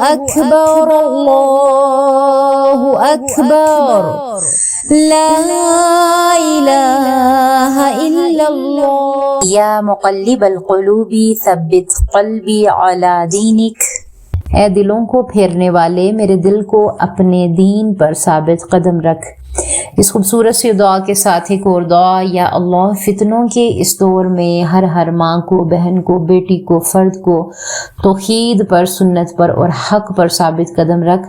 أكبر الله أكبر لا إله إلا الله یا مقلب القلوب ثبت قلبی علی دینک، اے دلوں کو پھیرنے والے میرے دل کو اپنے دین پر ثابت قدم رکھ۔ اس خوبصورت سی دعا کے ساتھ ایک اور دعا، یا اللہ فتنوں کے اس دور میں ہر ماں کو، بہن کو، بیٹی کو، فرد کو توحید پر، سنت پر اور حق پر ثابت قدم رکھ۔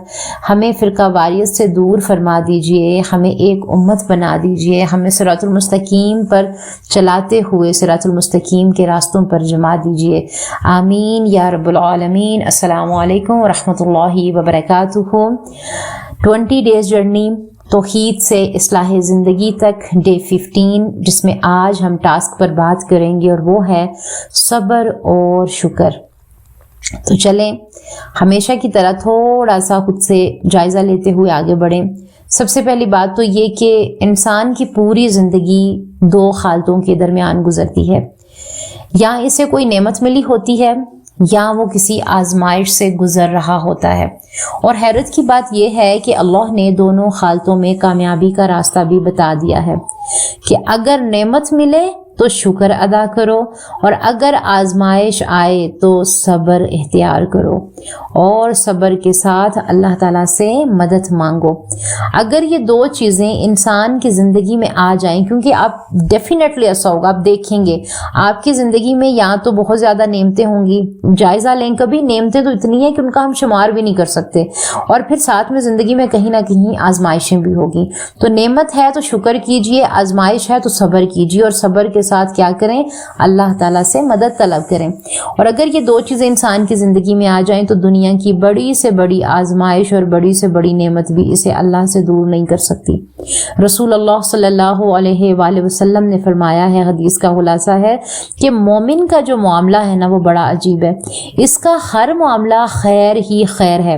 ہمیں فرقہ واریت سے دور فرما دیجئے، ہمیں ایک امت بنا دیجئے، ہمیں صراط المستقیم پر چلاتے ہوئے صراط المستقیم کے راستوں پر جما دیجئے، آمین یا رب العالمین۔ السلام علیکم ورحمۃ اللہ وبرکاتہ۔ 20 days جرنی توحید سے اصلاح زندگی تک، ڈے 15، جس میں آج ہم ٹاسک پر بات کریں گے اور وہ ہے صبر اور شکر۔ تو چلیں ہمیشہ کی طرح تھوڑا سا خود سے جائزہ لیتے ہوئے آگے بڑھیں۔ سب سے پہلی بات تو یہ کہ انسان کی پوری زندگی 2 حالتوں کے درمیان گزرتی ہے، یا اسے کوئی نعمت ملی ہوتی ہے یا وہ کسی آزمائش سے گزر رہا ہوتا ہے، اور حیرت کی بات یہ ہے کہ اللہ نے دونوں حالتوں میں کامیابی کا راستہ بھی بتا دیا ہے کہ اگر نعمت ملے تو شکر ادا کرو، اور اگر آزمائش آئے تو صبر اختیار کرو، اور صبر کے ساتھ اللہ تعالیٰ سے مدد مانگو۔ اگر یہ 2 چیزیں انسان کی زندگی میں آ جائیں، کیونکہ آپ ڈیفینیٹلی ایسا ہوگا، آپ دیکھیں گے آپ کی زندگی میں یا تو بہت زیادہ نعمتیں ہوں گی، جائزہ لیں کبھی، نعمتیں تو اتنی ہیں کہ ان کا ہم شمار بھی نہیں کر سکتے، اور پھر ساتھ میں زندگی میں کہیں نہ کہیں آزمائشیں بھی ہوگی۔ تو نعمت ہے تو شکر کیجئے، آزمائش ہے تو صبر کیجئے، اور صبر کے ساتھ کیا کریں؟ اللہ تعالیٰ سے مدد طلب کریں۔ اور اگر یہ 2 چیزیں انسان کی زندگی میں آ جائیں تو دنیا کی بڑی سے بڑی آزمائش اور بڑی سے بڑی نعمت بھی اسے اللہ سے دور نہیں کر سکتی۔ رسول اللہ صلی اللہ علیہ وآلہ وسلم نے فرمایا ہے، حدیث کا خلاصہ ہے کہ مومن کا جو معاملہ ہے نا وہ بڑا عجیب ہے، اس کا ہر معاملہ خیر ہی خیر ہے۔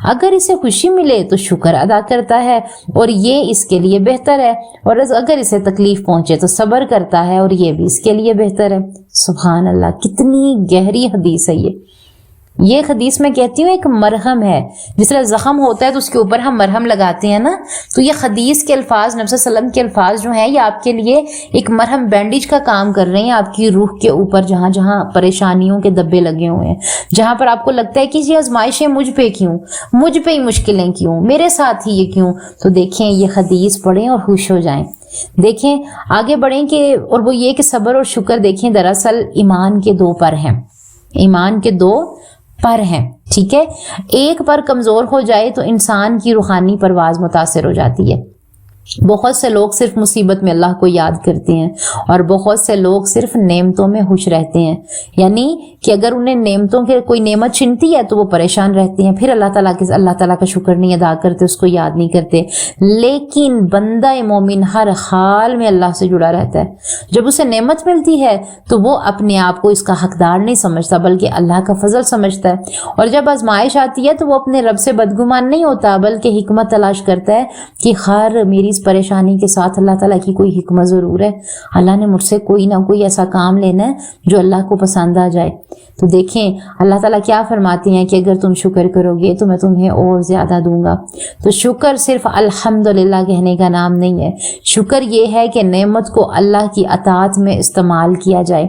اگر اسے خوشی ملے تو شکر ادا کرتا ہے اور یہ اس کے لیے بہتر ہے، اور اگر اسے تکلیف پہنچے تو صبر کرتا ہے اور یہ بھی اس کے لیے بہتر ہے۔ سبحان اللہ، کتنی گہری حدیث ہے یہ حدیث میں کہتی ہوں ایک مرہم ہے، جس طرح زخم ہوتا ہے تو اس کے اوپر ہم مرہم لگاتے ہیں نا، تو یہ حدیث کے الفاظ، نبی صلی اللہ علیہ وسلم کے الفاظ جو ہیں یہ آپ کے لیے ایک مرہم، بینڈیج کا کام کر رہے ہیں آپ کی روح کے اوپر، جہاں جہاں پریشانیوں کے دبے لگے ہوئے ہیں، جہاں پر آپ کو لگتا ہے کہ یہ آزمائشیں مجھ پہ کیوں، مجھ پہ ہی مشکلیں کیوں، میرے ساتھ ہی یہ کیوں۔ تو دیکھیں یہ حدیث پڑھیں اور خوش ہو جائیں۔ دیکھیں آگے بڑھیں کہ، اور وہ یہ کہ صبر اور شکر دیکھیں دراصل ایمان کے 2 پر ہیں، ایمان کے 2 پر ہیں، ٹھیک ہے۔ ایک پر کمزور ہو جائے تو انسان کی روحانی پرواز متاثر ہو جاتی ہے۔ بہت سے لوگ صرف مصیبت میں اللہ کو یاد کرتے ہیں، اور بہت سے لوگ صرف نعمتوں میں خوش رہتے ہیں، یعنی کہ اگر انہیں نعمتوں کے کوئی نعمت چھنتی ہے تو وہ پریشان رہتے ہیں، پھر اللہ تعالیٰ کا شکر نہیں ادا کرتے، اس کو یاد نہیں کرتے۔ لیکن بندہ مومن ہر حال میں اللہ سے جڑا رہتا ہے۔ جب اسے نعمت ملتی ہے تو وہ اپنے آپ کو اس کا حقدار نہیں سمجھتا بلکہ اللہ کا فضل سمجھتا ہے، اور جب آزمائش آتی ہے تو وہ اپنے رب سے بدگمان نہیں ہوتا بلکہ حکمت تلاش کرتا ہے کہ ہر میری اس پریشانی کے ساتھ اللہ تعالیٰ کی کوئی حکمت ضرور ہے، اللہ نے مجھ سے کوئی نہ کوئی ایسا کام لینا ہے جو اللہ کو پسند آ جائے۔ تو دیکھیں اللہ تعالیٰ کیا فرماتے ہیں کہ اگر تم شکر کرو گے تو میں تمہیں اور زیادہ دوں گا۔ تو شکر صرف الحمدللہ کہنے کا نام نہیں ہے، شکر یہ ہے کہ نعمت کو اللہ کی اطاعت میں استعمال کیا جائے۔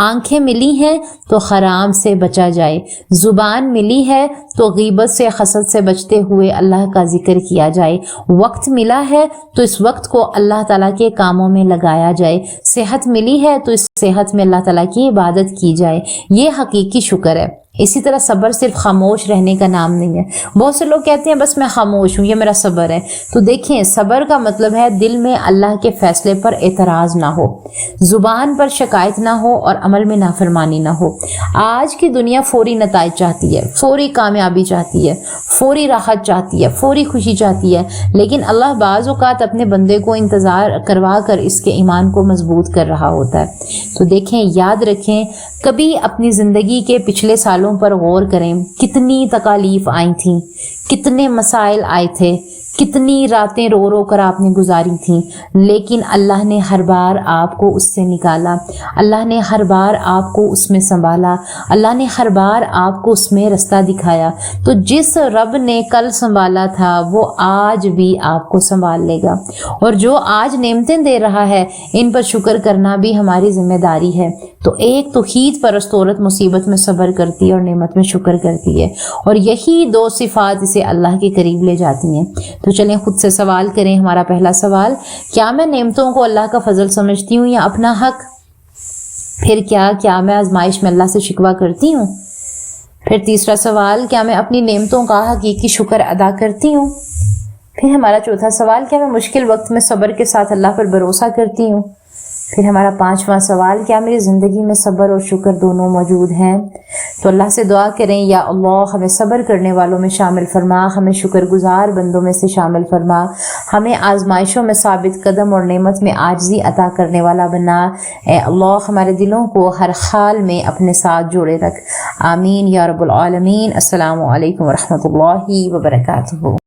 آنکھیں ملی ہیں تو حرام سے بچا جائے، زبان ملی ہے تو غیبت سے، حسد سے بچتے ہوئے اللہ کا ذکر کیا جائے، وقت ملا ہے تو اس وقت کو اللہ تعالیٰ کے کاموں میں لگایا جائے، صحت ملی ہے تو اس صحت میں اللہ تعالیٰ کی عبادت کی جائے، یہ حقیقی شکر ہے۔ اسی طرح صبر صرف خاموش رہنے کا نام نہیں ہے۔ بہت سے لوگ کہتے ہیں بس میں خاموش ہوں، یہ میرا صبر ہے۔ تو دیکھیں صبر کا مطلب ہے دل میں اللہ کے فیصلے پر اعتراض نہ ہو، زبان پر شکایت نہ ہو اور عمل میں نافرمانی نہ ہو۔ آج کی دنیا فوری نتائج چاہتی ہے، فوری کامیابی چاہتی ہے، فوری راحت چاہتی ہے، فوری خوشی چاہتی ہے، لیکن اللہ بعض اوقات اپنے بندے کو انتظار کروا کر اس کے ایمان کو مضبوط کر رہا ہوتا ہے۔ تو دیکھیں یاد رکھیں، کبھی اپنی زندگی کے پچھلے سالوں پر غور کریں، کتنی تکالیف آئی تھیں، کتنے مسائل آئے تھے، کتنی راتیں رو رو کر آپ نے گزاری تھیں، لیکن اللہ نے ہر بار آپ کو اس سے نکالا، اللہ نے ہر بار آپ کو اس میں سنبھالا، اللہ نے ہر بار آپ کو اس میں رستہ دکھایا۔ تو جس رب نے کل سنبھالا تھا وہ آج بھی آپ کو سنبھال لے گا، اور جو آج نعمتیں دے رہا ہے ان پر شکر کرنا بھی ہماری ذمہ داری ہے۔ تو ایک توحید پرست عورت مصیبت میں صبر کرتی ہے اور نعمت میں شکر کرتی ہے، اور یہی دو صفات اسے اللہ کے قریب لے جاتی ہیں۔ تو چلیں خود سے سوال کریں۔ ہمارا پہلا سوال، کیا میں نعمتوں کو اللہ کا فضل سمجھتی ہوں یا اپنا حق؟ پھر کیا میں آزمائش میں اللہ سے شکوہ کرتی ہوں؟ پھر تیسرا سوال، کیا میں اپنی نعمتوں کا حقیقی شکر ادا کرتی ہوں؟ پھر ہمارا چوتھا سوال، کیا میں مشکل وقت میں صبر کے ساتھ اللہ پر بھروسہ کرتی ہوں؟ پھر ہمارا پانچواں سوال، کیا میری زندگی میں صبر اور شکر دونوں موجود ہیں؟ تو اللہ سے دعا کریں، یا اللہ ہمیں صبر کرنے والوں میں شامل فرما، ہمیں شکر گزار بندوں میں سے شامل فرما، ہمیں آزمائشوں میں ثابت قدم اور نعمت میں عاجزی عطا کرنے والا بنا۔ اے اللہ ہمارے دلوں کو ہر حال میں اپنے ساتھ جوڑے رکھ، آمین یا رب العالمین۔ السلام علیکم ورحمۃ اللہ وبرکاتہ۔